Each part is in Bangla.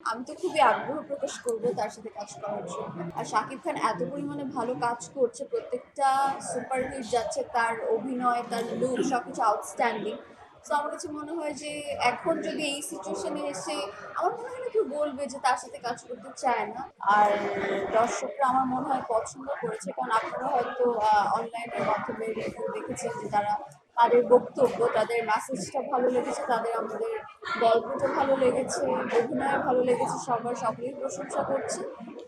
আমি তো খুবই আগ্রহ প্রকাশ করব তার সাথে কাজ করার জন্য। আর শাকিব খান এত পরিমাণে ভালো কাজ করছে, প্রত্যেকটা সুপারহিট যাচ্ছে, তার অভিনয়, তার লুক সবকিছু আউটস্ট্যান্ডিং। সো আমার কাছে মনে হয় যে এখন যদি এই সিচুয়েশনে এসে আমার মনে হয় না কেউ বলবে যে তার সাথে কাজ করতে চায় না। আর দর্শকরা আমার মনে হয় পছন্দ করেছে, কারণ আপনারা হয়তো অনলাইনের মাধ্যমে রিভিউ দেখেছেন যে তারা তাদের বক্তব্য, তাদের মেসেজটা ভালো লেগেছে, তাদের আমাদের গল্পটা ভালো লেগেছে, অভিনয় ভালো লেগেছে, সকলেই প্রশংসা করছে।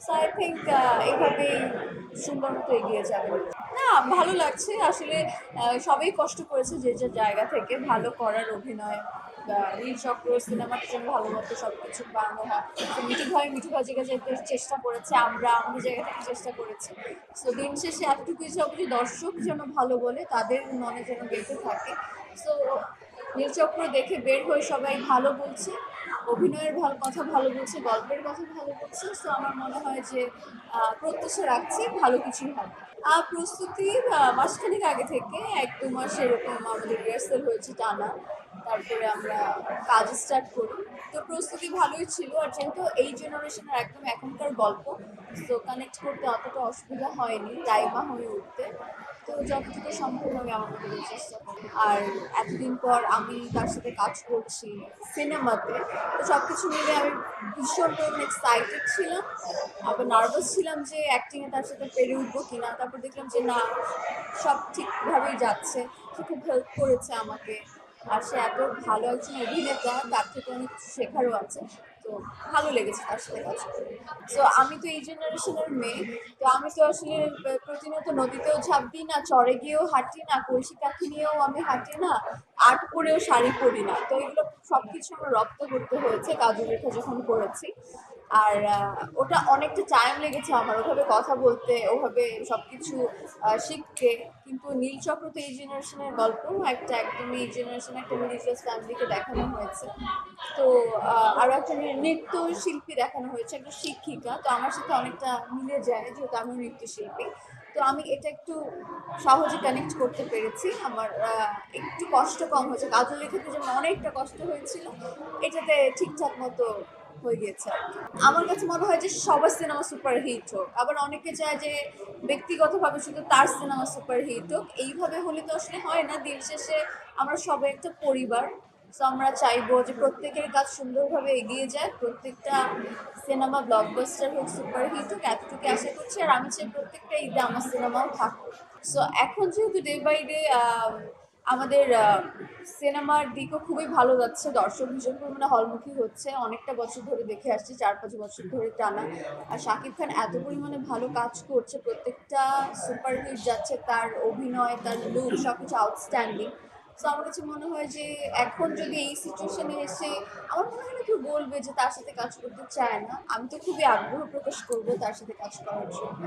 সো আই থিঙ্ক এভাবেই সুন্দর মতো এগিয়ে যাবে। না, ভালো লাগছে আসলে। সবাই কষ্ট করেছে যে যার জায়গা থেকে ভালো করার অভিনয় বা নীল চক্র সিনেমার জন্য ভালো মতো সবকিছু বানানো হয়। তো মিঠু ভাই জায়গা যেতে চেষ্টা করেছে, আমরা আমাদের জায়গা থেকে চেষ্টা করেছি। তো দিন শেষে এতটুকুই চাবো যে দর্শক যেন ভালো বলে, তাদের মনে যেন গেঁথে থাকে। সো নীলচক্র দেখে বের হয়ে সবাই ভালো বলছে, অভিনয়ের কথা ভালো বলছে, গল্পের কথা ভালো বলছে। সো আমার মনে হয় যে প্রত্যাশা রাখছি ভালো কিছুই হবে। প্রস্তুতি মাসখানেক আগে থেকে ১-২ মাস এরকম আমাদের রিহার্সাল হয়েছে টানা। তারপরে আমরা কাজ স্টার্ট করি। তো প্রস্তুতি ভালোই ছিল, আর যেহেতু এই জেনারেশনের একদম এখনকার গল্প, তো কানেক্ট করতে অতটা অসুবিধা হয়নি, দাইমা হয়ে উঠতে। তো যতটুকু সম্ভব আমি আমার মতো করে চেষ্টা করি। আর এতদিন পর আমি তার সাথে কাজ করছি সিনেমাতে, তো সবকিছু মিলে আমি ভীষণ পরিমাণে এক্সাইটেড ছিলাম, আবার নার্ভাস ছিলাম যে অ্যাক্টিংয়ে তার সাথে পেরে উঠবো কিনা। তারপর দেখলাম যে না, সব ঠিকভাবেই যাচ্ছে। সে খুব হেল্প করেছে আমাকে। আর সে এত ভালো একজন অভিনেতা, তার থেকে অনেক কিছু শেখারও আছে। তো ভালো লেগেছে তার সাথে কাজ করে। তো আমি তো এই জেনারেশনের মেয়ে, তো আমি তো আসলে প্রতিনিয়ত নদীতেও ঝাঁপ দিই না, চরে গিয়েও হাঁটি না, কলসি কাঠি নিয়েও আমি হাঁটি না, আর্ট পরেও শাড়ি পরি না। তো এগুলো সবকিছু আমার রপ্ত করতে হয়েছে কাজল রেখা যখন করেছি। আর ওটা অনেকটা টাইম লেগেছে আমার ওভাবে কথা বলতে, ওভাবে সবকিছু শিখতে। কিন্তু নীলচক্র তো এই জেনারেশনের গল্প, একটা একদমই এই জেনারেশন একটা মিডল ক্লাস ফ্যামিলিকে দেখানো হয়েছে। তো আরো একটা নৃত্য শিল্পী দেখানো হয়েছে, একটা শিক্ষিকা। তো আমার সাথে অনেকটা মিলে যায় যেহেতু আমি নৃত্যশিল্পী। তো আমি এটা একটু সহজে কানেক্ট করতে পেরেছি। আমার একটু কষ্ট কম হয়েছে, কাজল রেখাতে যেমন অনেকটা কষ্ট হয়েছিল, এটাতে ঠিকঠাক মতো হয়ে গিয়েছে আর কি। আমার কাছে মনে হয় যে সবার সিনেমা সুপার হিট হোক, আবার অনেকে চায় যে ব্যক্তিগতভাবে শুধু তার সিনেমা সুপার হিট হোক। এইভাবে হলে তো আসলে হয় না। দিন শেষে আমরা সবাই একটা পরিবার। তো আমরা চাইবো যে প্রত্যেকের কাজ সুন্দরভাবে এগিয়ে যায়, প্রত্যেকটা সিনেমা ব্লকবাস্টার হোক, সুপার হিট হোক, এতটুকু আশা করছি। আর আমি চাই প্রত্যেকটা ঈদে আমার সিনেমাও থাকুক। সো এখন যেহেতু ডে বাই ডে আমাদের সিনেমার দিকও খুবই ভালো যাচ্ছে, দর্শক ভীষণ পরিমাণে হলমুখী হচ্ছে, অনেকটা বছর ধরে দেখে আসছি, ৪-৫ বছর ধরে টানা। আর শাকিব খান এত পরিমাণে ভালো কাজ করছে, প্রত্যেকটা সুপারহিট যাচ্ছে, তার অভিনয়, তার লুক সবকিছু আউটস্ট্যান্ডিং। সো আমার কাছে মনে হয় যে এখন যদি এই সিচুয়েশনে এসে আমার মনে হয় না কেউ বলবে যে তার সাথে কাজ করতে চায় না। আমি তো খুবই আগ্রহ প্রকাশ করব তার সাথে কাজ করার জন্য।